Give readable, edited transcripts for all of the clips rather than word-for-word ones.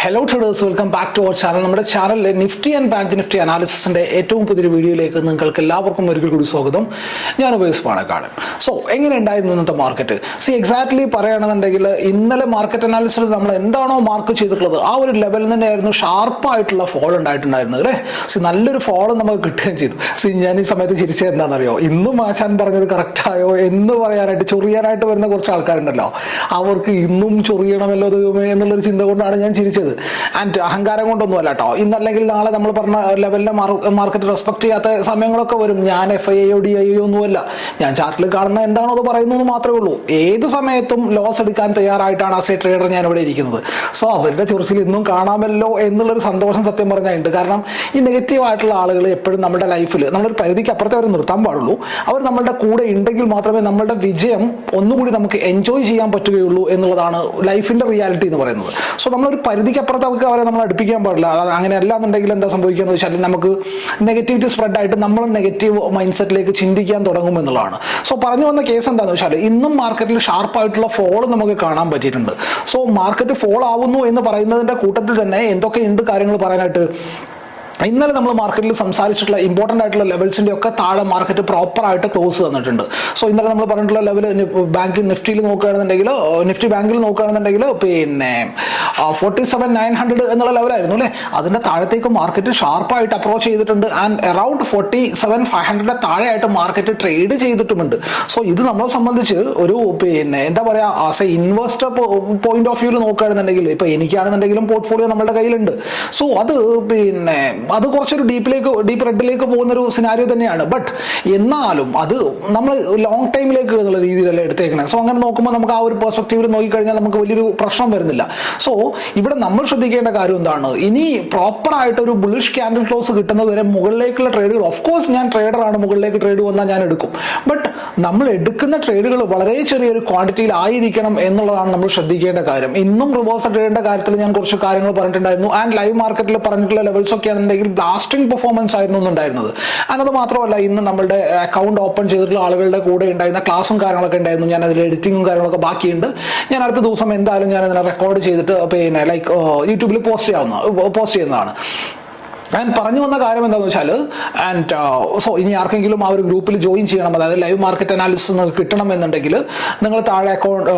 Hello traders, welcome back to our channel. നമ്മുടെ ചാനലിലെ Nifty and bank Nifty അനാലിസിന്റെ ഏറ്റവും പുതിയൊരു വീഡിയോയിലേക്ക് നിങ്ങൾക്ക് എല്ലാവർക്കും ഒരിക്കൽ കൂടി സ്വാഗതം. ഞാൻ ഉപേസ് പാണക്കാട്. സോ എങ്ങനെ ഉണ്ടായിരുന്നു ഇന്നത്തെ മാർക്കറ്റ്? എക്സാക്ട്ലി പറയുകയാണെന്നുണ്ടെങ്കിൽ ഇന്നലെ മാർക്കറ്റ് അനാലിസിൽ നമ്മൾ എന്താണോ മാർക്ക് ചെയ്തിട്ടുള്ളത് ആ ഒരു ലെവലിൽ തന്നെയായിരുന്നു ഷാർപ്പായിട്ടുള്ള ഫോൾ ഉണ്ടായിട്ടുണ്ടായിരുന്നത് അല്ലേ. നല്ലൊരു ഫോൾ നമുക്ക് കിട്ടുകയും ചെയ്തു. ഞാൻ ഈ സമയത്ത് ചിരിച്ചത് എന്താണെന്നറിയോ? ഇന്നും ആശാൻ പറഞ്ഞത് കറക്റ്റായോ എന്ന് പറയാനായിട്ട് ചൊറിയാനായിട്ട് വരുന്ന കുറച്ച് ആൾക്കാരുണ്ടല്ലോ, അവർക്ക് ഇന്നും ചൊറിയണമല്ലോ ദൈവമേ എന്നുള്ളൊരു ചിന്ത കൊണ്ടാണ് ഞാൻ ചിരിച്ചത്. ആൻഡ് അഹങ്കാരം കൊണ്ടൊന്നും അല്ല കേട്ടോ. ഇന്നല്ലെങ്കിൽ നാളെ നമ്മൾ പറഞ്ഞ ലെവലിലെ മാർക്കറ്റ് റെസ്പെക്ട് ചെയ്യാത്ത സമയങ്ങളൊക്കെ വരും. ഞാൻ FIAO DIO ഒന്നുമല്ല, ഞാൻ ചാർട്ടിൽ കാണുന്ന എന്താണോ അത് പറയുന്നു എന്ന് മാത്രമേ ഉള്ളൂ. ഏത് സമയത്തും ലോസ് എടുക്കാൻ തയ്യാറായിട്ടാണ് ആസ് എ ട്രേഡർ ഞാൻ ഇവിടെ ഇരിക്കുന്നത്. സോ അവരുടെ ചൊറിച്ചിൽ ഇന്നും കാണാമല്ലോ എന്നുള്ളൊരു സന്തോഷം സത്യം പറഞ്ഞാലുണ്ട്. കാരണം ഈ നെഗറ്റീവ് ആയിട്ടുള്ള ആളുകൾ എപ്പോഴും നമ്മുടെ ലൈഫിൽ നമ്മളൊരു പരിധിക്ക് അപ്പുറത്തെ അവർ നിർത്താൻ പാടുള്ളൂ. അവർ നമ്മളുടെ കൂടെ ഉണ്ടെങ്കിൽ മാത്രമേ നമ്മളുടെ വിജയം ഒന്നുകൂടി നമുക്ക് എൻജോയ് ചെയ്യാൻ പറ്റുകയുള്ളൂ എന്നുള്ളതാണ് ലൈഫിന്റെ റിയാലിറ്റി എന്ന് പറയുന്നത്. സോ നമ്മളൊരു പരിധിക്ക് അപ്പുറത്തേക്ക് അവരെ നമ്മൾ അടുപ്പിക്കാൻ പാടില്ല. അങ്ങനെ അല്ല എന്നുണ്ടെങ്കിൽ എന്താ സംഭവിക്കുക എന്ന് വെച്ചാൽ നമുക്ക് നെഗറ്റിവിറ്റി സ്പ്രെഡ് ആയിട്ട് നമ്മൾ നെഗറ്റീവ് മൈൻഡ് സെറ്റിലേക്ക് ചിന്തിക്കാൻ തുടങ്ങും എന്നുള്ളതാണ്. സോ പറഞ്ഞു വന്ന കേസ് എന്താണെന്ന് വെച്ചാൽ ഇന്നും മാർക്കറ്റിൽ ഷാർപ്പായിട്ടുള്ള ഫോൾ നമുക്ക് കാണാൻ പറ്റിയിട്ടുണ്ട്. സോ മാർക്കറ്റ് ഫോൾ ആവുന്നു എന്ന് പറയുന്നതിന്റെ കൂട്ടത്തിൽ തന്നെ എന്തൊക്കെയുണ്ട് കാര്യങ്ങൾ പറയാനായിട്ട്. ഇന്നലെ നമ്മൾ മാർക്കറ്റിൽ സംസാരിച്ചിട്ടുള്ള ഇമ്പോർട്ടൻ്റ് ആയിട്ടുള്ള ലെവൽസിന്റെ ഒക്കെ താഴെ മാർക്കറ്റ് പ്രോപ്പർ ആയിട്ട് ക്ലോസ് തന്നിട്ടുണ്ട്. സോ ഇന്നലെ നമ്മൾ പറഞ്ഞിട്ടുള്ള ലെവൽ ബാങ്ക് നിഫ്റ്റിയിൽ നോക്കുകയാണെന്നുണ്ടെങ്കിൽ, നിഫ്റ്റി ബാങ്കിൽ നോക്കുകയാണെന്നുണ്ടെങ്കിൽ പിന്നെ 47,900 എന്നുള്ള ലെവലായിരുന്നു അല്ലേ. അതിന്റെ താഴത്തേക്ക് മാർക്കറ്റ് ഷാർപ്പായിട്ട് അപ്രോച്ച് ചെയ്തിട്ടുണ്ട്. ആൻഡ് അറൌണ്ട് 47,500 താഴെയായിട്ട് മാർക്കറ്റ് ട്രേഡ് ചെയ്തിട്ടുമുണ്ട്. സോ ഇത് നമ്മളെ സംബന്ധിച്ച് ഒരു എന്താ പറയാ, as A investor point of വ്യൂവിൽ നോക്കുകയാണെന്നുണ്ടെങ്കിൽ, ഇപ്പൊ എനിക്കാണെന്നുണ്ടെങ്കിലും പോർട്ട്ഫോളിയോ നമ്മുടെ കയ്യിലുണ്ട്. സോ അത് കുറച്ചൊരു ഡീപ്പ് റെഡിലേക്ക് പോകുന്നൊരു സിനാരിയോ തന്നെയാണ്. ബട്ട് എന്നാലും അത് നമ്മൾ ലോങ് ടൈമിലേക്ക് എന്നുള്ള രീതിയിലല്ല എടുത്തേക്കണേ. സോ അങ്ങനെ നോക്കുമ്പോൾ നമുക്ക് ആ ഒരു പെർസ്പെക്റ്റീവിൽ നോക്കിക്കഴിഞ്ഞാൽ നമുക്ക് വലിയൊരു പ്രശ്നം വരുന്നില്ല. സോ ഇവിടെ നമ്മൾ ശ്രദ്ധിക്കേണ്ട കാര്യം എന്താണ്, ഇനി പ്രോപ്പർ ആയിട്ട് ഒരു ബുള്ളിഷ് ക്യാൻഡിൽ ക്ലോസ് കിട്ടുന്നത് വരെ മുകളിലേക്കുള്ള ട്രേഡുകൾ, ഓഫ്കോഴ്സ് ഞാൻ ട്രേഡറാണ്, മുകളിലേക്ക് ട്രേഡ് വന്നാൽ ഞാൻ എടുക്കും. ബട്ട് നമ്മൾ എടുക്കുന്ന ട്രേഡുകൾ വളരെ ചെറിയൊരു ക്വാണ്ടിറ്റിയിൽ ആയിരിക്കണം എന്നുള്ളതാണ് നമ്മൾ ശ്രദ്ധിക്കേണ്ട കാര്യം. ഇന്നും റിവേഴ്സ് ട്രേഡിന്റെ കാര്യത്തിൽ ഞാൻ കുറച്ച് കാര്യങ്ങൾ പറഞ്ഞിട്ടുണ്ടായിരുന്നു. ആൻഡ് ലൈവ് മാർക്കറ്റിൽ പറഞ്ഞിട്ടുള്ള ലെവൽസ് ഒക്കെ ആണെന്നുണ്ടെങ്കിൽ ബ്ലാസ്റ്റിംഗ് പെർഫോമൻസ് ആയിരുന്നു ഉണ്ടായിരുന്നത്. അത് മാത്രമല്ല, ഇന്ന് നമ്മളുടെ അക്കൗണ്ട് ഓപ്പൺ ചെയ്തിട്ടുള്ള ആളുകളുടെ കൂടെ ഉണ്ടായിരുന്ന ക്ലാസും കാര്യങ്ങളൊക്കെ ഉണ്ടായിരുന്നു. ഞാൻ അതിൽ എഡിറ്റിംഗും കാര്യങ്ങളൊക്കെ ബാക്കിയുണ്ട്. ഞാൻ അടുത്ത ദിവസം എന്തായാലും ഞാൻ അതിനെ റെക്കോർഡ് ചെയ്തിട്ട് യൂട്യൂബിൽ പോസ്റ്റ് ചെയ്യുന്നതാണ്. ഞാൻ പറഞ്ഞു വന്ന കാര്യം എന്താണെന്ന് വെച്ചാൽ, സോ ഇനി ആർക്കെങ്കിലും ആ ഒരു ഗ്രൂപ്പിൽ ജോയിൻ ചെയ്യണം, അതായത് ലൈവ് മാർക്കറ്റ് അനാലിസിസ് കിട്ടണം എന്നുണ്ടെങ്കിൽ നിങ്ങൾ താഴെ അക്കൗണ്ട്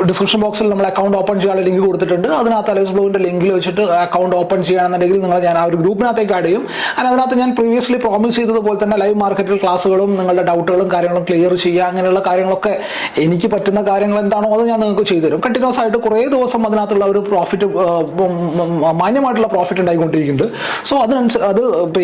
ഡിസ്ക്രിപ്ഷൻ ബോക്സിൽ നമ്മൾ അക്കൗണ്ട് ഓപ്പൺ ചെയ്യാനുള്ള ലിങ്ക് കൊടുത്തിട്ടുണ്ട്. അതിനകത്ത് അലൈസ് ബ്ലോഗിന്റെ ലിങ്കിൽ വെച്ചിട്ട് അക്കൗണ്ട് ഓപ്പൺ ചെയ്യുകയാണെന്നുണ്ടെങ്കിൽ ഞാൻ ആ ഒരു ഗ്രൂപ്പിനകത്തേക്ക് ആഡ് ചെയ്യും. അതിനകത്ത് ഞാൻ പ്രീവിയസ്ലി പ്രോമിസ് ചെയ്തതുപോലെ തന്നെ ലൈവ് മാർക്കറ്റിൽ ക്ലാസ്സുകളും നിങ്ങളുടെ ഡൗട്ടുകളും കാര്യങ്ങളും ക്ലിയർ ചെയ്യുക, അങ്ങനെയുള്ള കാര്യങ്ങളൊക്കെ എനിക്ക് പറ്റുന്ന കാര്യങ്ങൾ എന്താണോ അത് ഞാൻ നിങ്ങൾക്ക് ചെയ്തു തരും. കണ്ടിന്യൂസ് ആയിട്ട് കുറേ ദിവസം അതിനകത്തുള്ള ഒരു പ്രോഫിറ്റ്, മാന്യമായിട്ടുള്ള പ്രോഫിറ്റ് ഉണ്ടായിക്കൊണ്ടിരിക്കുന്നുണ്ട്. സോ അത്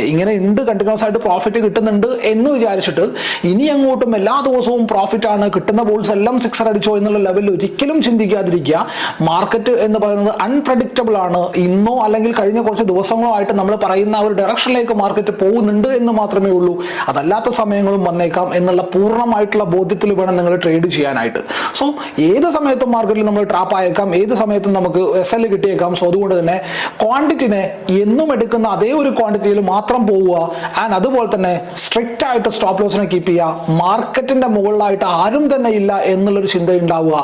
ഇങ്ങനെ ഉണ്ട്, കണ്ടിന്യൂസ് ആയിട്ട് പ്രോഫിറ്റ് കിട്ടുന്നുണ്ട് എന്ന് വിചാരിച്ചിട്ട് ഇനി അങ്ങോട്ടും എല്ലാ ദിവസവും പ്രോഫിറ്റ് ആണ്, കിട്ടുന്ന ബോൾസ് എല്ലാം സിക്സർ അടിച്ചോ എന്നുള്ള ലെവലിൽ ഒരിക്കലും ചിന്തിക്കാതിരിക്കുക. മാർക്കറ്റ് എന്ന് പറയുന്നത് അൺപ്രഡിക്റ്റബിൾ ആണ്. ഇന്നോ അല്ലെങ്കിൽ കഴിഞ്ഞ കുറച്ച് ദിവസങ്ങളോ ആയിട്ട് നമ്മൾ പറയുന്ന ഒരു ഡയറക്ഷനിലേക്ക് മാർക്കറ്റ് പോകുന്നുണ്ട് എന്ന് മാത്രമേ ഉള്ളൂ. അതല്ലാത്ത സമയങ്ങളും വന്നേക്കാം എന്നുള്ള പൂർണ്ണമായിട്ടുള്ള ബോധ്യത്തിൽ വേണം നിങ്ങൾ ട്രേഡ് ചെയ്യാനായിട്ട്. സോ ഏത് സമയത്തും മാർക്കറ്റിൽ നമ്മൾ ട്രാപ്പ് ആയേക്കാം, ഏത് സമയത്തും നമുക്ക് SL കിട്ടിയേക്കാം. സോ അതുകൊണ്ട് തന്നെ ക്വാണ്ടിറ്റിനെ എന്നും എടുക്കുന്ന അതേ ഒരു ക്വാണ്ടിറ്റിയിൽ മാത്രം പോവുക. ആൻഡ് അതുപോലെ തന്നെ സ്ട്രിക്റ്റ് ആയിട്ട് സ്റ്റോപ്പ് ലോസിനെ കീപ്പ് ചെയ്യുക. മാർക്കറ്റിന്റെ മുകളിലായിട്ട് ആരും തന്നെ ഇല്ല എന്നുള്ളൊരു ചിന്ത ഉണ്ടാവുക.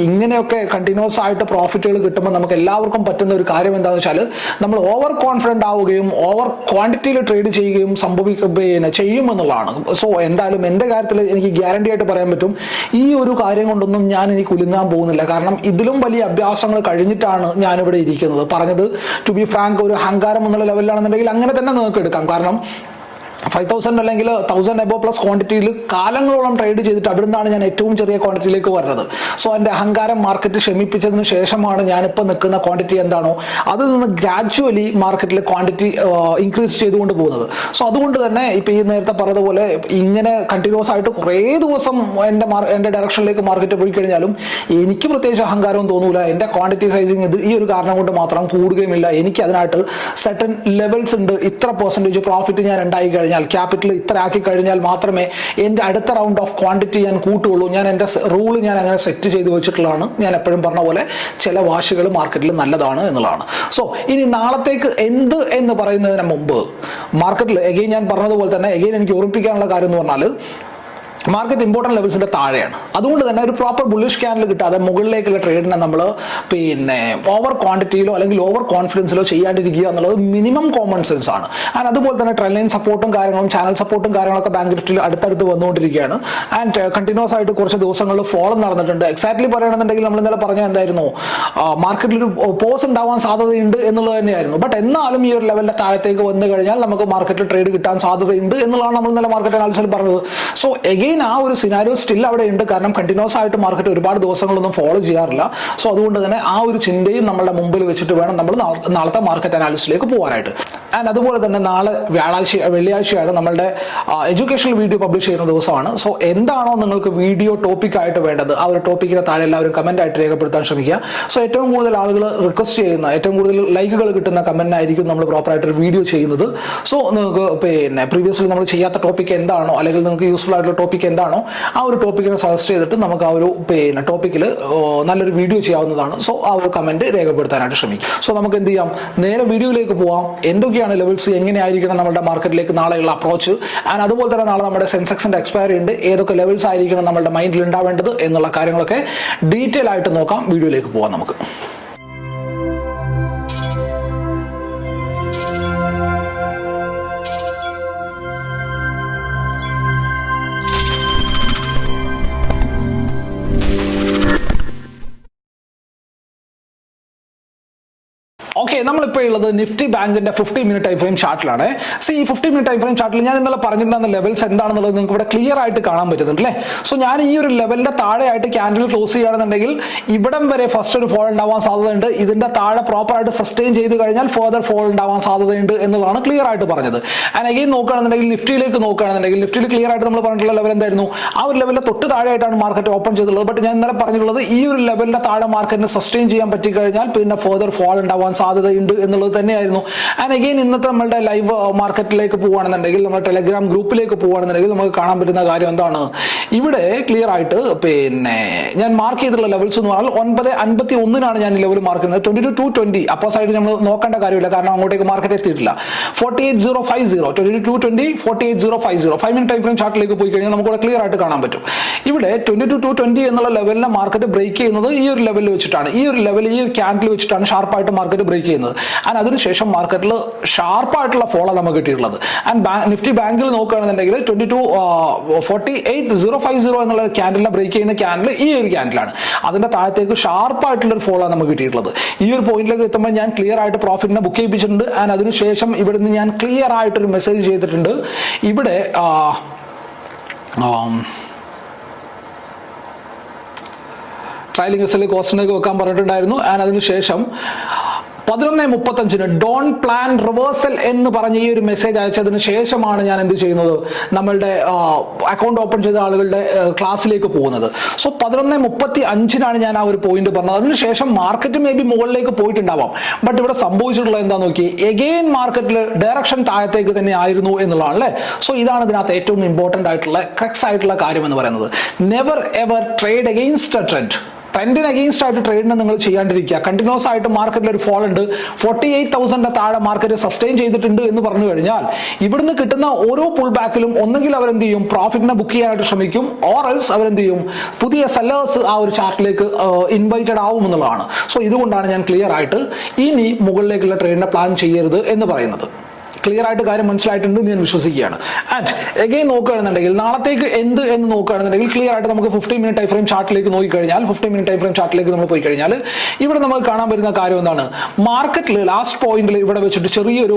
ഇങ്ങനെയൊക്കെ കണ്ടിന്യൂസ് ആയിട്ട് പ്രോഫിറ്റുകൾ കിട്ടുമ്പോൾ നമുക്ക് എല്ലാവർക്കും പറ്റുന്ന ഒരു കാര്യം എന്താണെന്ന് വെച്ചാൽ, നമ്മൾ ഓവർ കോൺഫിഡന്റ് ആവുകയും ഓവർ ക്വാണ്ടിറ്റിയിൽ ട്രേഡ് ചെയ്യുകയും ചെയ്യുമെന്നുള്ളതാണ്. സോ എന്തായാലും എന്റെ കാര്യത്തിൽ എനിക്ക് ഗ്യാരണ്ടി ആയിട്ട് പറയാൻ പറ്റും, ഈ ഒരു കാര്യം കൊണ്ടൊന്നും ഞാൻ എനിക്ക് ഉലുങ്ങാൻ പോകുന്നില്ല. കാരണം ഇതിലും വലിയ അഭ്യാസങ്ങൾ കഴിഞ്ഞിട്ടാണ് ഞാനിവിടെ ഇരിക്കുന്നത്. പറഞ്ഞത് ടു ബി ഫ്രാങ്ക്, ഒരു അഹങ്കാരം എന്നുള്ള ലെവലിലാണെന്നുണ്ടെങ്കിൽ അങ്ങനെ തന്നെ നിങ്ങൾക്ക് എടുക്കാം. കാരണം 5,000 അല്ലെങ്കിൽ 1,000 എബോ പ്ലസ് ക്വാണ്ടിറ്റിയിൽ കാലങ്ങളോളം ട്രേഡ് ചെയ്തിട്ട് അവിടെ നിന്നാണ് ഞാൻ ഏറ്റവും ചെറിയ ക്വാണ്ടിറ്റിയിലേക്ക് വരുന്നത്. സോ എൻ്റെ അഹങ്കാരം മാർക്കറ്റ് ക്ഷമിപ്പിച്ചതിന് ശേഷമാണ് ഞാനിപ്പോൾ നിൽക്കുന്ന ക്വാണ്ടിറ്റി എന്താണോ അതിൽ നിന്ന് ഗ്രാജുവലി മാർക്കറ്റിൽ ക്വാണ്ടിറ്റി ഇൻക്രീസ് ചെയ്തുകൊണ്ട് പോകുന്നത്. സോ അതുകൊണ്ട് തന്നെ ഇപ്പം ഈ നേരത്തെ പറഞ്ഞതുപോലെ ഇങ്ങനെ കണ്ടിന്യൂസ് ആയിട്ട് കുറേ ദിവസം എൻ്റെ ഡയറക്ഷനിലേക്ക് മാർക്കറ്റ് പോയി കഴിഞ്ഞാലും എനിക്ക് പ്രത്യേകിച്ച് അഹങ്കാരവും തോന്നൂല. എൻ്റെ ക്വാണ്ടിറ്റി സൈസിങ് ഈ ഒരു കാരണം കൊണ്ട് മാത്രം കൂടുകയുമില്ല. എനിക്ക് അതിനായിട്ട് സെർട്ടൻ ലെവൽസ് ഉണ്ട്. ഇത്ര പെർസെൻറ്റേജ് പ്രോഫിറ്റ് ഞാൻ ഉണ്ടായി കഴിഞ്ഞാൽ, ക്യാപിറ്റൽ ഇത്ര ആക്കി കഴിഞ്ഞാൽ മാത്രമേ എൻ്റെ അടുത്ത റൗണ്ട് ഓഫ് ക്വാണ്ടിറ്റി ഞാൻ കൂട്ടുള്ളൂ. ഞാൻ എൻ്റെ റൂള് ഞാൻ അങ്ങനെ സെറ്റ് ചെയ്ത് വെച്ചിട്ടുള്ളതാണ്. ഞാൻ എപ്പോഴും പറഞ്ഞ പോലെ ചില വാശികൾ മാർക്കറ്റിൽ നല്ലതാണ് എന്നുള്ളതാണ്. സോ ഇനി നാളത്തേക്ക് എന്ത് എന്ന് പറയുന്നതിന് മുമ്പ് മാർക്കറ്റിൽ എഗെയിൻ ഞാൻ പറഞ്ഞതുപോലെ തന്നെ എഗെയിൻ എനിക്ക് ഓർമ്മിപ്പിക്കാനുള്ള കാര്യം എന്ന് പറഞ്ഞാൽ, മാർക്കറ്റ് ഇമ്പോർട്ടൻറ്റ് ലെവൽസിന്റെ താഴെയാണ്. അതുകൊണ്ട് തന്നെ ഒരു പ്രോപ്പർ ബുള്ളിഷ് ക്യാൻഡിൽ കിട്ടാതെ മുകളിലേക്കുള്ള ട്രേഡിനെ നമ്മൾ ഓവർ ക്വാണ്ടിറ്റിയിലോ അല്ലെങ്കിൽ ഓവർ കോൺഫിഡൻസിലോ ചെയ്യാണ്ടിരിക്കുക എന്നുള്ളത് മിനിമം കോമൺ സെൻസ് ആണ്. ആൻഡ് അതുപോലെ തന്നെ ട്രെൻഡ് ലൈൻ സപ്പോർട്ടും കാര്യങ്ങളും ചാനൽ സപ്പോർട്ടും കാര്യങ്ങളൊക്കെ ബാങ്ക് നിഫ്റ്റിയിൽ അടുത്തടുത്ത് വന്നുകൊണ്ടിരിക്കുകയാണ്. ആൻഡ് കണ്ടിന്യൂസ് ആയിട്ട് കുറച്ച് ദിവസങ്ങളിൽ ഫോളം നടന്നിട്ടുണ്ട്. എക്സാക്ട്ലി പറയുകയാണെന്നുണ്ടെങ്കിൽ നമ്മൾ ഇന്നലെ പറഞ്ഞ എന്തായിരുന്നു, മാർക്കറ്റിൽ ഒരു പോസ് ഉണ്ടാവാൻ സാധ്യതയുണ്ട് എന്നുള്ളത് തന്നെയായിരുന്നു. ബട്ട് എന്നാലും ഈ ഒരു ലെവലിന്റെ താഴത്തേക്ക് വന്നു കഴിഞ്ഞാൽ നമുക്ക് മാർക്കറ്റിൽ ട്രേഡ് കിട്ടാൻ സാധ്യതയുണ്ട് എന്നുള്ളതാണ് നമ്മൾ ഇന്നലെ മാർക്കറ്റ് അനാലിസിൽ പറഞ്ഞത്. സോ എഗെയിൻ ആ ഒരു സിനാരിയോ സ്റ്റിൽ അവിടെ ഉണ്ട്. കാരണം കണ്ടിന്യൂസ് ആയിട്ട് മാർക്കറ്റ് ഒരുപാട് ദിവസങ്ങളൊന്നും ഫോളോ ചെയ്യാറില്ല. സോ അതുകൊണ്ട് തന്നെ ആ ഒരു ചിന്തയും നമ്മളുടെ മുമ്പിൽ വെച്ചിട്ട് വേണം നമ്മൾ നാളത്തെ മാർക്കറ്റ് അനാലിസിലേക്ക് പോകാനായിട്ട്. ആൻഡ് അതുപോലെ തന്നെ നാളെ വെള്ളിയാഴ്ചയാണ് നമ്മളുടെ എഡ്യൂക്കേഷണൽ വീഡിയോ പബ്ലിഷ് ചെയ്യുന്ന ദിവസമാണ്. സോ എന്താണോ നിങ്ങൾക്ക് വീഡിയോ ടോപ്പിക് ആയിട്ട് വേണ്ടത് ആ ഒരു ടോപ്പിക്കിന് താഴെ എല്ലാവരും കമന്റ് ആയിട്ട് രേഖപ്പെടുത്താൻ ശ്രമിക്കുക. സോ ഏറ്റവും കൂടുതൽ ആളുകൾ റിക്വസ്റ്റ് ചെയ്യുന്ന, ഏറ്റവും കൂടുതൽ ലൈക്കുകൾ കിട്ടുന്ന കമന്റിനായിരിക്കും നമ്മൾ പ്രോപ്പറായിട്ടൊരു വീഡിയോ ചെയ്യുന്നത്. സോ നിങ്ങൾക്ക് പ്രീവിയസ്ലി നമ്മൾ ചെയ്യാത്ത ടോപ്പിക് എന്താണോ അല്ലെങ്കിൽ നിങ്ങൾക്ക് യൂസ്ഫുൾ ആയിട്ടുള്ള ടോപ്പിക് എന്താണോ ആ ഒരു ടോപ്പിക്കിനെ സജസ്റ്റ് ചെയ്തിട്ട് നമുക്ക് ആ ഒരു ടോപ്പിക്കിൽ നല്ലൊരു വീഡിയോ ചെയ്യാവുന്നതാണ്. സോ ആ ഒരു കമന്റ് രേഖപ്പെടുത്താനായിട്ട് ശ്രമിക്കും. സോ നമുക്ക് എന്ത് ചെയ്യാം, നേരെ വീഡിയോയിലേക്ക് പോവാം. എന്തൊക്കെയാണ് ലെവൽസ്, എങ്ങനെയായിരിക്കണം നമ്മുടെ മാർക്കറ്റിലേക്ക് നാളെയുള്ള അപ്രോച്ച്, ആൻഡ് അതുപോലെ തന്നെ നാളെ നമ്മുടെ സെൻസെക്സിന്റെ എക്സ്പയറി ഉണ്ട്, ഏതൊക്കെ ലെവൽസ് ആയിരിക്കണം നമ്മുടെ മൈൻഡിൽ ഉണ്ടാവേണ്ടത് എന്നുള്ള കാര്യങ്ങളൊക്കെ ഡീറ്റെയിൽ ആയിട്ട് നോക്കാം. വീഡിയോയിലേക്ക് പോവാം നമുക്ക്. ഓക്കെ, നമ്മളിപ്പോൾ ഉള്ളത് നിഫ്റ്റി ബാങ്കിന്റെ 50 മിനിറ്റ് ടൈം ഫ്രെയിം ചാർട്ടിലാണ്. ഈ 50 മിനിറ്റ് ടൈം ഫ്രെയിം ചാർട്ടിൽ ഞാൻ ഇന്നലെ പറഞ്ഞിട്ടുണ്ടായിരുന്ന ലെവൽസ് എന്താണെന്നുള്ളത് നിങ്ങൾക്ക് ഇവിടെ ക്ലിയർ ആയിട്ട് കാണാൻ പറ്റുന്നുണ്ട് അല്ലേ. സോ ഞാൻ ഈ ഒരു ലെവലിന്റെ താഴെയായിട്ട് ക്യാൻഡിൽ ക്ലോസ് ചെയ്യുകയാണെന്നുണ്ടെങ്കിൽ ഇവിടം വരെ ഫസ്റ്റ് ഒരു ഫോൾ ഉണ്ടാവാൻ സാധ്യതയുണ്ട്. ഇതിന്റെ താഴെ പ്രോപ്പർ ആയിട്ട് സസ്റ്റെയിൻ ചെയ്ത് കഴിഞ്ഞാൽ ഫർദർ ഫോൾ ഉണ്ടാവാൻ സാധ്യതയുണ്ട് എന്നുള്ളതാണ് ക്ലിയർ ആയിട്ട് പറഞ്ഞത്. ആൻഡ് അഗെയിൻ നോക്കുകയാണെന്നുണ്ടെങ്കിൽ നിഫ്റ്റിയിലേക്ക് നോക്കുകയാണെന്നുണ്ടെങ്കിൽ നിഫ്റ്റിയിൽ ക്ലിയർ ആയിട്ട് നമ്മൾ പറഞ്ഞിട്ടുള്ള ലെവൽ എന്തായിരുന്നു, ആ ഒരു ലെവലിന്റെ തൊട്ട് താഴെയായിട്ടാണ് മാർക്കറ്റ് ഓപ്പൺ ചെയ്തിട്ടുള്ളത്. ബട്ട് ഞാൻ ഇന്നലെ പറഞ്ഞിട്ടുള്ളത് ഈ ഒരു ലെവലിന്റെ താഴെ മാർക്കറ്റിന് സസ്റ്റെയിൻ ചെയ്യാൻ പറ്റി കഴിഞ്ഞാൽ പിന്നെ ഫർദർ ഫോൾ ഉണ്ടാവാൻ സാധ്യതയുണ്ട് എന്നുള്ളത് തന്നെയായിരുന്നു. ആൻഡ് അഗെയിൻ ഇന്നത്തെ നമ്മളുടെ ലൈവ് മാർക്കറ്റിലേക്ക് പോകുകയാണെന്നുണ്ടെങ്കിൽ, നമ്മുടെ ടെലഗ്രാം ഗ്രൂപ്പിലേക്ക് പോകുകയാണെന്നുണ്ടെങ്കിൽ നമുക്ക് കാണാൻ പറ്റുന്ന കാര്യം എന്താണ്, ഇവിടെ ക്ലിയർ ആയിട്ട് ഞാൻ മാർക്ക് ചെയ്തിട്ടുള്ള ലെവൽസ് എന്ന് പറഞ്ഞാൽ 9:51 ഞാൻ ഈ ലെവൽ മാർക്ക് ചെയ്യുന്നത്. 22,220 അപ്പോ സൈഡ് നമ്മൾ നോക്കേണ്ട കാര്യമില്ല, കാരണം അങ്ങോട്ടേക്ക് മാർക്കറ്റ് എത്തിയിട്ടില്ല. 48,050 22,220 48,050 5 മിനിറ്റ് ടൈം ഫ്രെയിം ചാർട്ടിലേക്ക് പോയി കഴിഞ്ഞാൽ നമുക്ക് ക്ലിയർ ആയിട്ട് കാണാൻ പറ്റും. ഇവിടെ 22,220 എന്നുള്ള ലെവലിനെ മാർക്കറ്റ് ബ്രേക്ക് ചെയ്യുന്നത് ഈ ഒരു ലെവലിൽ വെച്ചിട്ടാണ്, ഈ ഒരു ലെവൽ ഈ ഒരു ക്യാൻഡിൽ വെച്ചിട്ടാണ് ഷാർപ്പായിട്ട് മാർക്കറ്റ് ബ്രേക്ക് ചെയ്യുന്നത്. ആൻഡ് അതിനുശേഷം മാർക്കറ്റിൽ ഷാർപ്പായിട്ടുള്ള ഫോളോ നമുക്ക് കിട്ടിയിട്ടുള്ളത്. ആൻഡ് നിഫ്റ്റി ബാങ്കിൽ നോക്കുകയാണെന്നുണ്ടെങ്കിൽ 48,050 എന്നുള്ള ക്യാൻഡിലിനെ ബ്രേക്ക് ചെയ്യുന്ന ക്യാൻഡിൽ ഈ ഒരു ക്യാൻഡിലാണ്. അതിന്റെ താഴത്തേക്ക് ഷാർപ്പായിട്ടുള്ള ഒരു ഫോളോ നമുക്ക് കിട്ടിയിട്ടുള്ളത്. ഈ ഒരു പോയിന്റിലേക്ക് എത്തുമ്പോൾ ഞാൻ ക്ലിയർ ആയിട്ട് പ്രോഫിറ്റിനെ ബുക്ക് ചെയ്യിപ്പിച്ചിട്ടുണ്ട്. ആൻഡ് അതിനുശേഷം ഇവിടുന്ന് ഞാൻ ക്ലിയർ ആയിട്ടൊരു മെസ്സേജ് ചെയ്തിട്ടുണ്ട്. ഇവിടെ ട്രയലിംഗ് എസ് കോസ്റ്റിനൊക്കെ വെക്കാൻ പറഞ്ഞിട്ടുണ്ടായിരുന്നു. ആൻഡ് അതിനുശേഷം 11:35 ഡോൺ പ്ലാൻ റിവേഴ്സൽ എന്ന് പറഞ്ഞ ഈ ഒരു മെസ്സേജ് അയച്ചതിന് ശേഷമാണ് ഞാൻ എന്ത് ചെയ്യുന്നത്, നമ്മളുടെ അക്കൗണ്ട് ഓപ്പൺ ചെയ്ത ആളുകളുടെ ക്ലാസ്സിലേക്ക് പോകുന്നത്. സോ 11:35 ഞാൻ ആ ഒരു പോയിന്റ് പറഞ്ഞത്. അതിനുശേഷം മാർക്കറ്റ് മേ ബി മുകളിലേക്ക് പോയിട്ടുണ്ടാവാം. ബട്ട് ഇവിടെ സംഭവിച്ചിട്ടുള്ളത് എന്താ നോക്കി, എഗെയിൻ മാർക്കറ്റിൽ ഡയറക്ഷൻ താഴത്തേക്ക് തന്നെ ആയിരുന്നു എന്നുള്ളതാണ് അല്ലേ. സോ ഇതാണ് ഇതിനകത്ത് ഏറ്റവും ഇമ്പോർട്ടന്റ് ആയിട്ടുള്ള ക്രക്സ് ആയിട്ടുള്ള കാര്യം എന്ന് പറയുന്നത്. Never ever trade against a trend. ട്രെൻഡിന് അഗെയിൻസ്റ്റ് ആയിട്ട് ട്രേഡിനെ നിങ്ങൾ ചെയ്യാണ്ടിരിക്കുക. കണ്ടിന്യൂസ് ആയിട്ട് മാർക്കറ്റിൽ ഒരു ഫോൾ ഉണ്ട്, 48,000 താഴെ മാർക്കറ്റ് സസ്റ്റെയിൻ ചെയ്തിട്ടുണ്ട് എന്ന് പറഞ്ഞു കഴിഞ്ഞാൽ ഇവിടുന്ന് കിട്ടുന്ന ഓരോ പുൾ ബാക്കിലും ഒന്നെങ്കിൽ അവരെന്ത് ചെയ്യും, പ്രോഫിറ്റിനെ ബുക്ക് ചെയ്യാനായിട്ട് ശ്രമിക്കും, ഓർ എൽസ് അവരെന്ത് ചെയ്യും, പുതിയ സെല്ലേഴ്സ് ആ ഒരു ചാർട്ടിലേക്ക് ഇൻവൈറ്റഡ് ആവും എന്നുള്ളതാണ്. സോ ഇതുകൊണ്ടാണ് ഞാൻ ക്ലിയർ ആയിട്ട് ഇനി മുകളിലേക്കുള്ള ട്രേഡിനെ പ്ലാൻ ചെയ്യരുത് എന്ന് പറയുന്നത്. ക്ലിയർ ആയിട്ട് കാര്യം മനസ്സിലായിട്ടുണ്ട് ഞാൻ വിശ്വസിക്കുകയാണ്. ആൻഡ് എഗെയിൻ നോക്കുകയാണെന്നുണ്ടെങ്കിൽ നാളത്തേക്ക് എന്ത് എന്ന് നോക്കുകയാണെന്നുണ്ടെങ്കിൽ ക്ലിയർ ആയിട്ട് നമുക്ക് 50 മിനിറ്റ് ടൈം ഫ്രെയിം ചാർട്ടിലേക്ക് നോക്കിക്കഴിഞ്ഞാൽ 50 മിനിറ്റ് ടൈം ഫ്രെയിം ചാർട്ടിലേക്ക് നമ്മൾ പോയി കഴിഞ്ഞാൽ ഇവിടെ നമുക്ക് കാണാൻ വരുന്ന കാര്യം എന്താണ്, മാർക്കറ്റിൽ ലാസ്റ്റ് പോയിന്റിൽ ഇവിടെ വെച്ചിട്ട് ചെറിയൊരു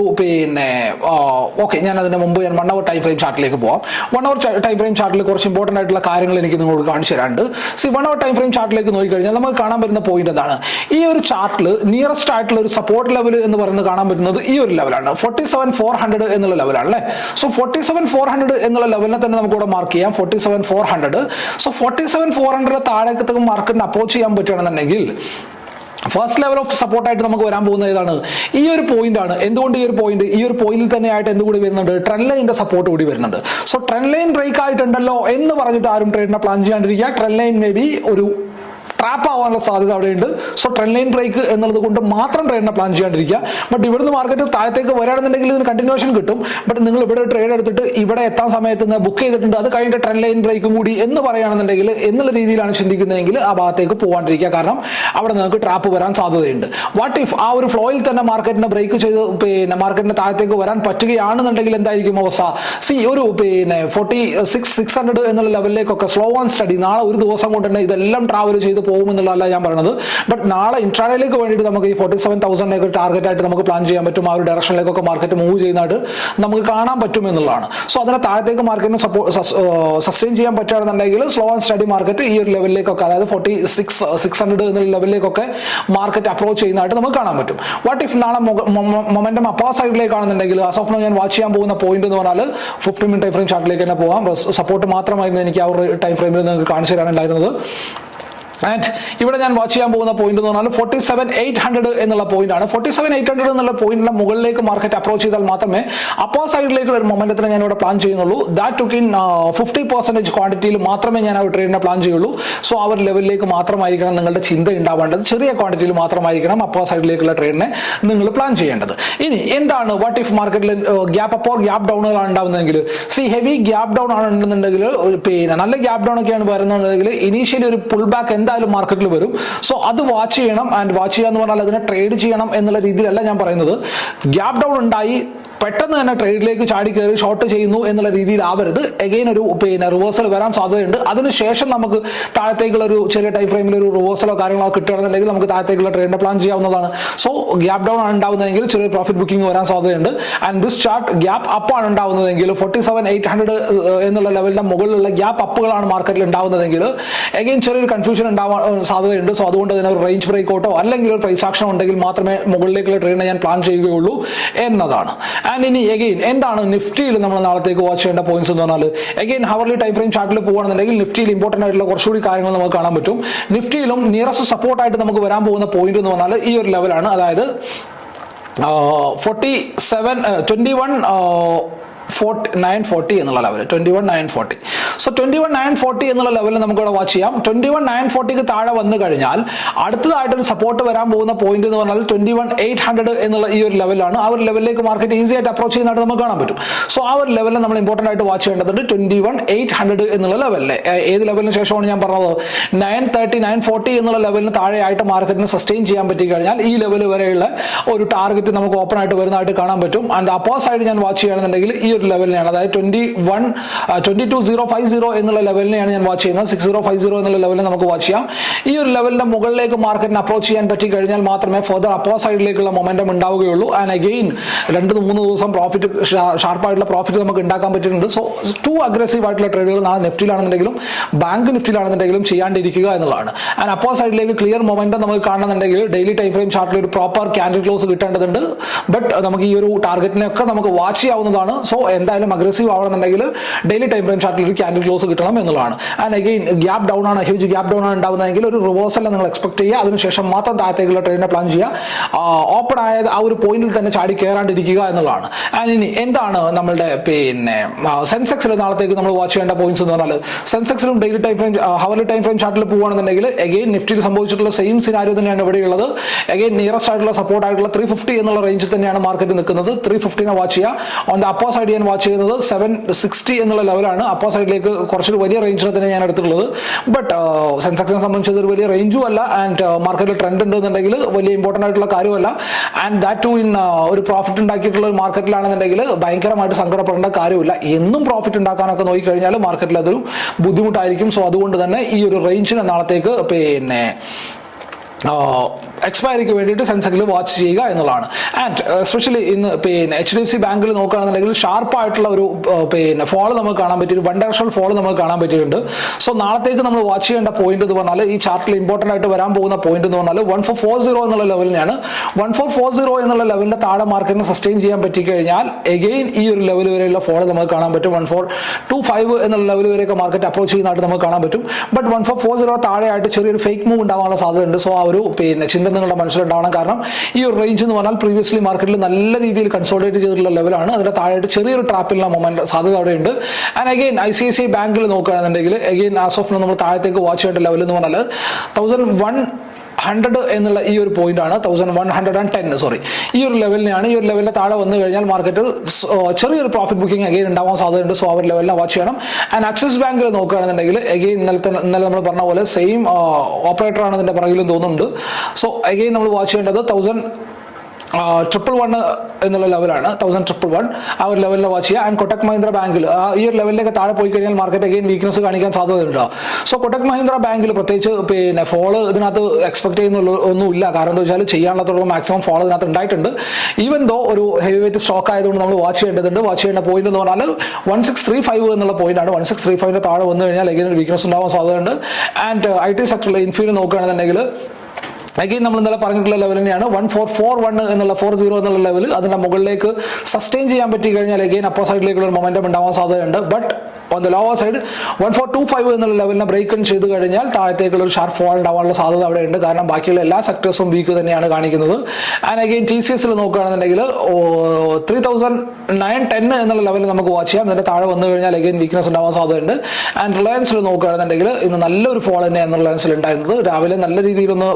ഓക്കെ ഞാൻ അതിന് മുമ്പ് ഞാൻ 1 അവർ ടൈം ഫ്രെയിം ചാർട്ടിലേക്ക് പോവാം. 1 അവർ ടൈം ഫ്രെയിം ചാർട്ടിൽ കുറച്ച് ഇമ്പോർട്ടന്റ് ആയിട്ടുള്ള കാര്യങ്ങൾ എനിക്ക് നിങ്ങൾക്ക് കാണിച്ചു തരാനുണ്ട്. 1 അവർ ടൈം ഫ്രെയിം ചാർട്ടിലേക്ക് നോക്കിക്കഴിഞ്ഞാൽ നമുക്ക് കാണാൻ വരുന്ന പോയിന്റ് എന്താണ്, ഈ ഒരു ചാർട്ടിൽ നിയറസ്റ്റ് ആയിട്ടുള്ള ഒരു സപ്പോർട്ട് ലെവൽ എന്ന് പറയുന്നത് കാണാൻ പറ്റുന്നത് ഈ ഒരു ലെവലാണ്, 47,400 എന്നുള്ള ലെവലാണ് അല്ലേ. സോ 47,400 എന്നുള്ള ലെവലിനെ തന്നെ നമുക്ക് ഇവിടെ മാർക്ക് ചെയ്യാം, 47,400. സോ 47,400 താഴേക്ക് മാർക്കറ്റിന് അപ്രോച്ച് ചെയ്യാൻ പറ്റുകയാണെന്നുണ്ടെങ്കിൽ ഫസ്റ്റ് ലെവൽ ഓഫ് സപ്പോർട്ടായിട്ട് നമുക്ക് വരാൻ പോകുന്ന ഏതാണ്, ഈ ഒരു പോയിന്റ് ആണ്. എന്തുകൊണ്ട് ഈ ഒരു പോയിന്റിൽ തന്നെ ആയിട്ട് എന്തുകൂടി വരുന്നുണ്ട്, ട്രെൻഡ് ലൈനിന്റെ സപ്പോർട്ട് കൂടി വരുന്നുണ്ട്. സോ ട്രെൻഡ് ലൈൻ ബ്രേക്ക് ആയിട്ടുണ്ടല്ലോ എന്ന് പറഞ്ഞിട്ട് ആരും ട്രേഡിനെ പ്ലാൻ ചെയ്യാണ്ടിരിക്കുക. ട്രെൻഡ് ലൈൻ മേ ബി ഒരു ട്രാപ്പ് ആവാനുള്ള സാധ്യത അവിടെയുണ്ട്. സോ ട്രെൻഡ് ലൈൻ ബ്രേക്ക് എന്നുള്ളത് കൊണ്ട് മാത്രം ട്രേഡിനെ പ്ലാൻ ചെയ്യാണ്ടിരിക്കുക. ബട്ട് ഇവിടുന്ന് മാർക്കറ്റ് താഴത്തേക്ക് വരാണെന്നുണ്ടെങ്കിൽ ഇതിന് കണ്ടിന്യൂഷൻ കിട്ടും. ബട്ട് നിങ്ങൾ ഇവിടെ ട്രേഡ് എടുത്തിട്ട് ഇവിടെ എത്താൻ സമയത്ത് ബുക്ക് ചെയ്തിട്ടുണ്ട്, അത് കഴിഞ്ഞിട്ട് ട്രെൻഡ് ലൈൻ ബ്രേക്കും കൂടി എന്ന് പറയുകയാണെന്നുണ്ടെങ്കിൽ എന്നുള്ള രീതിയിലാണ് ചിന്തിക്കുന്നതെങ്കിൽ ആ ഭാഗത്തേക്ക് പോകാണ്ടിരിക്കുക. കാരണം അവിടെ നിങ്ങൾക്ക് ട്രാപ്പ് വരാൻ സാധ്യതയുണ്ട്. വാട്ട് ഇഫ് ആ ഒരു ഫ്ലോയിൽ തന്നെ മാർക്കറ്റിനെ ബ്രേക്ക് ചെയ്ത് മാർക്കറ്റിന്റെ താഴത്തേക്ക് വരാൻ പറ്റുകയാണെന്നുണ്ടെങ്കിൽ എന്തായിരിക്കും അവസ്ഥ? ഒരു 46,600 എന്നുള്ള ലെവലിലേക്കൊക്കെ സ്ലോ ആൻഡ് സ്റ്റഡി നാളെ ഒരു ദിവസം കൊണ്ട് തന്നെ ഇതെല്ലാം ട്രാവൽ ചെയ്ത് പോകുമെന്നുള്ളതല്ല ഞാൻ പറയുന്നത്. ബട്ട് നാളെ ഇൻട്രാഡേയിലേക്ക് വേണ്ടിയിട്ട് നമുക്ക് ഈ 47,000 ടാർഗറ്റ് ആയിട്ട് നമുക്ക് പ്ലാൻ ചെയ്യാൻ പറ്റും. ആ ഒരു ഡയറക്ഷനിലേക്കൊക്കെ മാർക്കറ്റ് മൂവ് ചെയ്യുന്നതായിട്ട് നമുക്ക് കാണാൻ പറ്റും എന്നുള്ളതാണ്. സോ അതിനെ താഴത്തേക്ക് മാർക്കറ്റിന് സസ്റ്റെയിൻ ചെയ്യാൻ പറ്റുകയാണെന്നുണ്ടെങ്കിൽ സ്ലോ ആൻഡ് സ്റ്റഡി മാർക്കറ്റ് ഈ ഒരു ലെവലിലേക്കൊക്കെ, അതായത് 46,600 എന്നുള്ള ലെവലിലേക്കൊക്കെ മാർക്കറ്റ് അപ്രോച്ച് ചെയ്യുന്നതായിട്ട് നമുക്ക് കാണാൻ പറ്റും. വാട്ട് ഇഫ് നാളെ മൊമെന്റം അപ്പർ സൈഡിലേക്കാണെന്നുണ്ടെങ്കിൽ ആസ് ഓഫ് നൗ ഞാൻ വാച്ച് ചെയ്യാൻ പോകുന്ന പോയിന്റ് എന്ന് പറഞ്ഞാൽ 15 മിനിറ്റ് ടൈം ഫ്രെയിം ചാർട്ടിലേക്ക് തന്നെ പോകാം. സപ്പോർട്ട് മാത്രമായിരുന്നു എനിക്ക് ആ ഒരു ടൈം ഫ്രെയിമിൽ നിങ്ങൾക്ക് കാണിച്ചു തരാനുണ്ടായിരുന്നത്. ആൻഡ് ഇവിടെ ഞാൻ വാച്ച് ചെയ്യാൻ പോകുന്ന പോയിന്റ് എന്ന് പറഞ്ഞാൽ 47,800 എന്നുള്ള പോയിന്റ് ആണ്. 47,800 എന്നുള്ള പോയിന്റിന്റെ മുകളിലേക്ക് മാർക്കറ്റ് അപ്രോച്ച് ചെയ്താൽ മാത്രമേ അപ്പർ സൈഡിലേക്ക് ഒരു മൊമെന്റത്തിന് ഞാൻ ഇവിടെ പ്ലാൻ ചെയ്യുന്നുള്ളൂ. ദാറ്റ് ടുക്ക് ഇൻ 50% ക്വാണ്ടിറ്റിയിൽ മാത്രമേ ഞാൻ ആ ഒരു ട്രേഡിനെ പ്ലാൻ ചെയ്യുള്ളൂ. സോ ആ ഒരു ലെവലിലേക്ക് മാത്രമായിരിക്കണം നിങ്ങളുടെ ചിന്ത ഉണ്ടാവേണ്ടത്. ചെറിയ ക്വാണ്ടിറ്റിയിൽ മാത്രമായിരിക്കണം അപ്പർ സൈഡിലേക്കുള്ള ട്രേഡിനെ നിങ്ങൾ പ്ലാൻ ചെയ്യേണ്ടത്. ഇനി എന്താണ് വാട്ട് ഇഫ് മാർക്കറ്റിൽ ഗ്യാപ്പ് അപ്പോ ഗ്യാപ്പ് ഡൗണുകളാണ് ഉണ്ടാവുന്നതെങ്കിൽ, ഹെവി ഗ്യാപ്പ് ഡൗൺ ആണെന്നുണ്ടെങ്കിൽ, നല്ല ഗ്യാപ്പ് ഡൗൺ ഒക്കെയാണ് വരുന്നുണ്ടെങ്കിൽ ഇനീഷ്യലി ഒരു പുൾ ബാക്ക് എന്തായാലും മാർക്കറ്റിൽ വരും. സോ അത് വാച്ച് ചെയ്യണം. ആൻഡ് വാച്ച് ചെയ്യാന്ന് പറഞ്ഞാൽ അതിനെ ട്രേഡ് ചെയ്യണം എന്നുള്ള രീതിയിലല്ല ഞാൻ പറയുന്നത്. ഗ്യാപ്പ് ഡൗൺ ഉണ്ടായി പെട്ടെന്ന് തന്നെ ട്രേഡിലേക്ക് ചാടി കയറി ഷോർട്ട് ചെയ്യുന്നു എന്നുള്ള രീതിയിൽ ആവരുത്. എഗെയിൻ ഒരു റിവേഴ്സൽ വരാൻ സാധ്യതയുണ്ട്. അതിനുശേഷം നമുക്ക് താഴത്തേക്കുള്ള ഒരു ചെറിയ ടൈം ഫ്രെയിമിൽ ഒരു റിവേഴ്സലോ കാര്യങ്ങളോ കിട്ടുകയാണെന്നുണ്ടെങ്കിൽ നമുക്ക് താഴത്തേക്കുള്ള ട്രേഡിനെ പ്ലാൻ ചെയ്യാവുന്നതാണ്. സോ ഗ്യാപ്പ് ഡൗൺ ആണ് ഉണ്ടാവുന്നതെങ്കിൽ ചെറിയ പ്രോഫിറ്റ് ബുക്കിംഗ് വരാൻ സാധ്യതയുണ്ട്. And this chart gap up ആണ് ഉണ്ടാവുന്നതെങ്കിൽ 47,800 എന്നുള്ള ലെവലിന്റെ മുകളിലുള്ള ഗ്യാപ്പ് അപ്പുകളാണ് മാർക്കറ്റിൽ ഉണ്ടാവുന്നതെങ്കിൽ എഗെയിൻ ചെറിയൊരു കൺഫ്യൂഷൻ ഉണ്ടാവാൻ സാധ്യതയുണ്ട്. സോ അതുകൊണ്ട് തന്നെ ഒരു റേഞ്ച് ബ്രേക്ക് ഔട്ടോ അല്ലെങ്കിൽ ഒരു പ്രൈസ് ആക്ഷൻ ഉണ്ടെങ്കിൽ മാത്രമേ മുകളിലേക്കുള്ള ട്രേഡിനെ ഞാൻ പ്ലാൻ ചെയ്യുകയുള്ളൂ എന്നതാണ്. ആൻഡ് ഇനി എഗെയിൻ എന്താണ് നിഫ്റ്റിയിൽ നമ്മൾ നാളത്തേക്ക് വാച്ച് ചെയ്യേണ്ട പോയിന്റ്സ് എന്ന് പറഞ്ഞാൽ, എഗെയിൻ ഹവർലി ടൈം ഫ്രെയിം ചാർട്ടിൽ പോകുകയാണെന്നുണ്ടെങ്കിൽ നിഫ്റ്റിയിൽ ഇമ്പോർട്ടന്റ് ആയിട്ടുള്ള കുറച്ചുകൂടി കാര്യങ്ങൾ നമുക്ക് കാണാൻ പറ്റും. നിഫ്റ്റിയിലും നിയറസ്റ്റ് സപ്പോർട്ടായിട്ട് നമുക്ക് വരാൻ പോകുന്ന പോയിന്റ് എന്ന് പറഞ്ഞാൽ ഈ ഒരു ലെവലാണ്, അതായത് 21,940 എന്നുള്ള ലെവൽ, 21,940. സോ 21,940 എന്നുള്ള ലെവലിൽ നമുക്ക് ഇവിടെ വാച്ച് ചെയ്യാം. 21,940ക്ക് താഴെ വന്നു കഴിഞ്ഞാൽ അടുത്തതായിട്ടൊരു സപ്പോർട്ട് വരാൻ പോകുന്ന പോയിന്റ് എന്ന് പറഞ്ഞാൽ 21,800 എന്നുള്ള ഈ ഒരു ലെവലാണ്. ആ ഒരു ലെവലിലേക്ക് മാർക്കറ്റ് ഈസി ആയിട്ട് അപ്രോച്ച് ചെയ്യുന്നതായിട്ട് നമുക്ക് കാണാൻ പറ്റും. സോ ആ ഒരു ലെവലിൽ നമ്മൾ ഇമ്പോർട്ടന്റ് ആയിട്ട് വാച്ച് ചെയ്യേണ്ടതുണ്ട് 21,800 എന്നുള്ള ലെവലിലെ. ഏത് ലെവലിന് ശേഷമാണ് ഞാൻ പറഞ്ഞത്? 930, 940 എന്നുള്ള ലെവലിന് താഴെയായിട്ട് മാർക്കറ്റിന് സസ്റ്റെയിൻ ചെയ്യാൻ പറ്റി കഴിഞ്ഞാൽ ഈ ലെവൽ വരെയുള്ള ഒരു ടാർഗറ്റ് നമുക്ക് ഓപ്പൺ ആയിട്ട് വരുന്നതായിട്ട് കാണാൻ പറ്റും. ആൻഡ് അപ്പർ സൈഡ് ഞാൻ വാച്ച് ചെയ്യുകയാണെന്നുണ്ടെങ്കിൽ ഈ ഒരു ലെവലിനെയാണ്, അതായത് 22,050 എന്നുള്ള ലെവലിനെയാണ് ഞാൻ വാച്ച് ചെയ്യുന്നത്. 6050 എന്നുള്ള ലെവലിൽ നമുക്ക് വാച്ച് ചെയ്യാം. ഈ ഒരു ലെവലിന്റെ മുകളിലേക്ക് മാർക്കറ്റിന് അപ്രോച്ച് ചെയ്യാൻ പറ്റി കഴിഞ്ഞാൽ മാത്രമേ ഫർദർ അപ്പർ സൈഡിലേക്കുള്ള മൊമെന്റം ഉണ്ടാവുകയുള്ളൂ. ആൻഡ് അഗെയിൻ 2-3 ദിവസം പ്രോഫിറ്റ്, ഷാർപ്പായിട്ടുള്ള പ്രോഫിറ്റ് നമുക്ക് ഉണ്ടാക്കാൻ പറ്റിയിട്ടുണ്ട്. സോ ടു അഗ്രസീവ് ആയിട്ടുള്ള ട്രേഡുകൾ നാളെ നിഫ്റ്റിയിലാണെന്നുണ്ടെങ്കിലും ബാങ്ക് നിഫ്റ്റിയിലാണെന്നുണ്ടെങ്കിലും ചെയ്യാണ്ടിരിക്കുക എന്നുള്ളതാണ്. ആൻഡ് അപ്പർ സൈഡിലേക്ക് ക്ലിയർ മൊമെന്റം നമുക്ക് കാണുന്നുണ്ടെങ്കിൽ ഡെയിലി ടൈം ഫ്രെയിം ചാർട്ടിൽ ഒരു പ്രോപ്പർ ക്യാൻഡിൽ ക്ലോസ് കിട്ടേണ്ടതുണ്ട്. ബട്ട് നമുക്ക് ഈ ഒരു ടാർഗറ്റിനെയൊക്കെ നമുക്ക് വാച്ച് ചെയ്യാവുന്നതാണ്. സോ എന്തായാലും അഗ്രസീവ് ആവണമെന്നുണ്ടെങ്കിൽ ഡെയിലി ടൈം ഫ്രെയിം ചാർട്ടിൽ ഒരു ക്യാൻഡിൽ ക്ലോസ് കിട്ടണം എന്നുള്ളതാണ്. ആൻഡ് അഗെയിൻ ഗ്യാപ്പ് ഡൗൺ ആണ്, ഹ്യൂജ് ഗ്യാപ്പ് ഡൗൺ ആണ് ഉണ്ടാവുന്നതെങ്കിൽ ഒരു റിവേഴ്സൽ നിങ്ങൾ എക്സ്പെക്ട് ചെയ്യുക. അതിനുശേഷം മാത്രം താഴത്തേക്കുള്ള ട്രെയിനിനെ പ്ലാൻ ചെയ്യുക. ഓപ്പൺ ആയ ആ ഒരു പോയിന്റിൽ തന്നെ ചാടി കയറാണ്ടിരിക്കുക എന്നുള്ളതാണ്. ആൻഡ് ഇനി എന്താണ് നമ്മളുടെ സെൻസെക്സിൽ നാളത്തേക്ക് നമ്മൾ വാച്ച് ചെയ്യേണ്ട പോയിന്റ്സ് എന്ന് പറഞ്ഞാൽ, സെൻസെക്സിലും daily time frame, hourly time frame ചാർട്ടിൽ പോകുകയാണെന്നുണ്ടെങ്കിൽ അഗെയിൻ നിഫ്റ്റിയിൽ സംഭവിച്ചിട്ടുള്ള സെയിം സിനാരിയോ തന്നെയാണ് ഇവിടെയുള്ളത്. അഗെയിൻ നിയറസ്റ്റ് ആയിട്ടുള്ള സപ്പോർട്ട് ആയിട്ടുള്ള 350 എന്നുള്ള റേഞ്ചിൽ തന്നെയാണ് മാർക്കറ്റ് നിൽക്കുന്നത്. 350 വാച്ച് ചെയ്യുക. ഓൺ ദ അപ്പർ സൈഡ് ഞാൻ വാച്ച് ചെയ്യുന്നത് 760 എന്നുള്ള ലെവലാണ്. അപ്പർ സൈഡിലേക്ക് കുറച്ചൊരു വലിയ റേഞ്ചിനെ തന്നെ ഞാൻ എടുത്തിട്ടുള്ളത്. ബട്ട് സെൻസെക്സിനെ സംബന്ധിച്ചത് ഒരു വലിയ റേഞ്ചും അല്ല. ആൻഡ് മാർക്കറ്റിൽ ട്രെൻഡ് ഉണ്ടെന്നുണ്ടെങ്കിൽ വലിയ ഇമ്പോർട്ടന്റ് ആയിട്ടുള്ള കാര്യമല്ല. ആൻഡ് ദാറ്റ് ടു ഇൻ ഒരു പ്രോഫിറ്റ് ഉണ്ടാക്കിയിട്ടുള്ള ഒരു മാർക്കറ്റിലാണെന്നുണ്ടെങ്കിൽ ഭയങ്കരമായിട്ട് സങ്കടപ്പെടേണ്ട കാര്യമില്ല. എന്നും പ്രോഫിറ്റ് ഉണ്ടാക്കാനൊക്കെ നോക്കിക്കഴിഞ്ഞാൽ മാർക്കറ്റിൽ അതൊരു ബുദ്ധിമുട്ടായിരിക്കും. സോ അതുകൊണ്ട് തന്നെ ഈ ഒരു റേഞ്ചിന് നാളത്തേക്ക് എക്സ്പയറിക്ക് വേണ്ടിയിട്ട് സെൻസെക്സിൽ വാച്ച് ചെയ്യുക എന്നുള്ളതാണ്. ആൻഡ് എസ്പെഷ്യലി ഇന്ന് HDFC ബാങ്കിൽ നോക്കുകയാണെന്നുണ്ടെങ്കിൽ ഷാർപ്പായിട്ടുള്ള ഒരു ഫോൾ നമുക്ക് കാണാൻ പറ്റി, ഒരു വൺ ഡയറക്ഷണൽ ഫോൾ നമുക്ക് കാണാൻ പറ്റിയിട്ടുണ്ട്. സോ നാളത്തേക്ക് നമ്മൾ വാച്ച് ചെയ്യേണ്ട പോയിന്റ് എന്ന് പറഞ്ഞാൽ, ഈ ചാർട്ടിൽ ഇമ്പോർട്ടന്റ് ആയിട്ട് വരാൻ പോകുന്ന പോയിന്റ് എന്ന് പറഞ്ഞാൽ 1440 എന്നുള്ള ലെവലിനാണ്. 1440 എന്നുള്ള ലെവലിന്റെ താഴെ മാർക്കറ്റിന് സസ്റ്റെയിൻ ചെയ്യാൻ പറ്റിക്കഴിഞ്ഞാൽ എഗെയിൻ ഈ ഒരു ലെവൽ വരെയുള്ള ഫോൾ നമുക്ക് കാണാൻ പറ്റും. 1425 എന്നുള്ള ലെവൽ വരെയൊക്കെ മാർക്കറ്റ് അപ്രോച്ച് ചെയ്യുന്നതായിട്ട് നമുക്ക് കാണാൻ പറ്റും. ബട്ട് 1440 താഴെയായിട്ട് ചെറിയൊരു ഫേക്ക് മൂവ് ഉണ്ടാവാനുള്ള സാധ്യതയുണ്ട്. സോ ആ ഒരു ഒരു ചിന്ത നിങ്ങളുടെ മനസ്സിലുണ്ടാവണം. കാരണം ഈ ഒരു റേഞ്ച് എന്ന് പറഞ്ഞാൽ പ്രീവിയസ്ലി മാർക്കറ്റിൽ നല്ല രീതിയിൽ കൺസോളിഡേറ്റ് ചെയ്തിട്ടുള്ള ലെവലാണ്. അതിന്റെ താഴെയായിട്ട് ചെറിയൊരു ട്രാപ്പിലുള്ള മൊമെന്റ് സാധ്യത അവിടെയുണ്ട്. ആൻഡ് അഗെയിൻ ICICI ബാങ്കിൽ നോക്കുകയാണെന്നുണ്ടെങ്കിൽ അഗെയിൻ ആസ് ഓഫ് നമ്മൾ താഴത്തേക്ക് വാച്ച് ചെയ്യേണ്ട ലെവൽ എന്ന് പറഞ്ഞാൽ 1100 എന്നുള്ള ഈ ഒരു പോയിന്റ് ആണ്. 1110 സോറി, ഈ ഒരു ലെവലിനെയാണ്. ഈ ഒരു ലെവലിന്റെ താഴെ വന്നു കഴിഞ്ഞാൽ മാർക്കറ്റ് ചെറിയൊരു പ്രോഫിറ്റ് ബുക്കിംഗ് അഗെയിൻ ഉണ്ടാവാൻ സാധ്യതയുണ്ട്. സോ ആ ഒരു ലെവലിനെ വാച്ച് ചെയ്യണം. ആൻഡ് ആക്സിസ് ബാങ്കിൽ നോക്കുകയാണെന്നുണ്ടെങ്കിൽ അഗെയിൻ ഇന്നലെ നമ്മൾ പറഞ്ഞ പോലെ സെയിം ഓപ്പറേറ്റർ ആണ് ഇതിന്റെ പുറകിലും തോന്നുന്നുണ്ട്. സോ അഗെയിൻ നമ്മൾ വാച്ച് ചെയ്യേണ്ടത് 1111 എന്നുള്ള ലെവലാണ്. 1111 ആ ഒരു ലെവലിനെ വാച്ച് ചെയ്യുക. ആൻഡ് കൊട്ടക് മഹീന്ദ്ര ബാങ്കിൽ ഈ ഒരു ലെവലിലേക്ക് താഴെ പോയി കഴിഞ്ഞാൽ മാർക്കറ്റ് അഗെയിൻ വീക്ക്നസ് കാണിക്കാൻ സാധ്യതയുണ്ട്. സോ കൊട്ടക് മഹീന്ദ്ര ബാങ്കിൽ പ്രത്യേകിച്ച് ഫോള് ഇതിനകത്ത് എക്സ്പെക്ട് ചെയ്യുന്ന ഒന്നുമില്ല. കാരണം എന്താ വെച്ചാൽ ചെയ്യാനുള്ളത്തോളം മാക്സിമം ഫോളോ ഇതിനകത്ത് ഉണ്ടായിട്ടുണ്ട്. ഈവൻ ദോ ഒരു ഹെവി വെയിറ്റ് സ്റ്റോക്ക് ആയതുകൊണ്ട് നമ്മൾ വാച്ച് ചെയ്യേണ്ടതുണ്ട്. വാച്ച് ചെയ്യേണ്ട പോയിന്റ് എന്ന് പറഞ്ഞാൽ 1635 എന്നുള്ള പോയിന്റ് ആണ്. 1635 താഴെ വന്നു കഴിഞ്ഞാൽ അഗെയിൻ ഒരു വീക്ക്നസ് ഉണ്ടാവാൻ സാധ്യതയുണ്ട്. ആൻഡ് IT സെക്ടറിൽ ഇൻഫീൽ നോക്കുകയാണെന്നുണ്ടെങ്കിൽ അഗെയിൻ നമ്മൾ ഇന്നലെ പറഞ്ഞിട്ടുള്ള ലെവൽ തന്നെയാണ്. 1441 എന്നുള്ള 40 എന്നുള്ള ലെവൽ അതിന്റെ മുകളിലേക്ക് സസ്റ്റെയിൻ ചെയ്യാൻ പറ്റി കഴിഞ്ഞാൽ അഗെയിൻ അപ്പർ സൈഡിലേക്കുള്ള ഒരു മൊമെന്റം ഉണ്ടാവാൻ സാധ്യതയുണ്ട്. But on the lower side 1425 എന്നുള്ള ലെവലിനെ ബ്രേക്ക് ഇൻ ചെയ്ത് കഴിഞ്ഞാൽ താഴത്തേക്കുള്ള ഒരു ഷാർപ്പ് ഫോൾ ഉണ്ടാവാനുള്ള സാധ്യത അവിടെ ഉണ്ട്. കാരണം ബാക്കിയുള്ള എല്ലാ സെക്ടേഴ്സും വീക്ക് തന്നെയാണ് കാണിക്കുന്നത്. ആൻഡ് അഗെയിൻ TCS നോക്കുകയാണെന്നുണ്ടെങ്കിൽ 3910 എന്നുള്ള ലെവലിൽ നമുക്ക് വാച്ച് ചെയ്യാം. ഇതിന്റെ താഴെ വന്നു കഴിഞ്ഞാൽ അഗെയിൻ വീക്ക്നസ് ഉണ്ടാവാൻ സാധ്യതയുണ്ട്. ആൻഡ് റിലയൻസിൽ നോക്കുകയാണെന്നുണ്ടെങ്കിൽ ഇന്ന് നല്ലൊരു ഫോൾ തന്നെയാണ് റിലയൻസിൽ ഉണ്ടായിരുന്നത്. രാവിലെ നല്ല രീതിയിലൊന്ന്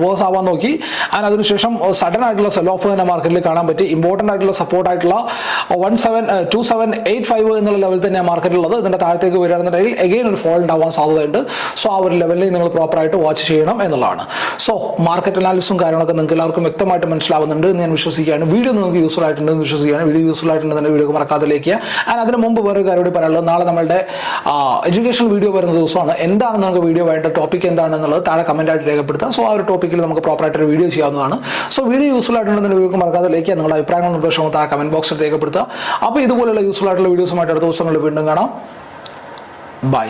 റിവേഴ്സ് ആവാൻ നോക്കി. ആൻഡ് അതിനുശേഷം സഡൻ ആയിട്ടുള്ള സെൽ ഓഫ് തന്നെ മാർക്കറ്റിൽ കാണാൻ പറ്റി. ഇമ്പോർട്ടന്റ് ആയിട്ടുള്ള സപ്പോർട്ട് ആയിട്ടുള്ള 2785 എന്നുള്ള ലെവൽ തന്നെയാണ് മാർക്കറ്റിലുള്ളത്. ഇതിന്റെ താഴത്തേക്ക് വരികയാണെന്നുണ്ടെങ്കിൽ അഗെയിൻ ഒരു ഫോൾ ഉണ്ടാവാൻ സാധ്യതയുണ്ട്. സോ ആ ഒരു ലെവലിൽ നിങ്ങൾ പ്രോപ്പറായിട്ട് വാച്ച് ചെയ്യണം എന്നുള്ളതാണ്. സോ മാർക്കറ്റ് അനാലിസും കാര്യങ്ങളൊക്കെ നിങ്ങൾക്ക് എല്ലാവർക്കും വ്യക്തമായിട്ട് മനസ്സിലാവുന്നുണ്ട് എന്ന് ഞാൻ വിശ്വസിക്കുകയാണ്. വീഡിയോ നിങ്ങൾക്ക് യൂസ്ഫുൾ ആയിട്ടുണ്ടെന്ന് വിശ്വസിക്കുകയാണ്. വീഡിയോ യൂസ്ഫുൾ ആയിട്ടുണ്ടെന്ന് വീഡിയോ മറക്കാതെ ലൈക്ക് ചെയ്യുക. ആൻഡ് അതിന് മുമ്പ് വേറെ കാര്യം കൂടി പറയാനുള്ളത്, നാളെ നമ്മളുടെ എഡ്യൂക്കേഷൻ വീഡിയോ വരുന്ന ദിവസമാണ്. എന്താണ് നിങ്ങൾക്ക് വീഡിയോ വേണ്ട ടോപ്പിക് എന്താണെന്നുള്ളത് താഴെ കമന്റ് ആയിട്ട് രേഖപ്പെടുത്താം. സോ ആ ഒരു ടോപ്പിക്കിൽ നമുക്ക് പ്രോപ്പറായിട്ട് വീഡിയോ ചെയ്യാവുന്നതാണ്. സോ വീഡിയോ യൂസ്ഫുൾ ആയിട്ടുണ്ടെന്ന് വീഡിയോ മറക്കാതെ ലൈക്ക് ചെയ്യുക. നിങ്ങളുടെ അഭിപ്രായങ്ങളും നിർദ്ദേശങ്ങളും താഴെ കമന്റ് ബോക്സിൽ രേഖപ്പെടുത്തുക. അപ്പോൾ ഇതുപോലുള്ള യൂസ്ഫുൾ ആയിട്ടുള്ള വീഡിയോസുമായിട്ട് അടുത്ത ദിവസങ്ങളിൽ വീണ്ടും കാണാം. ബൈ.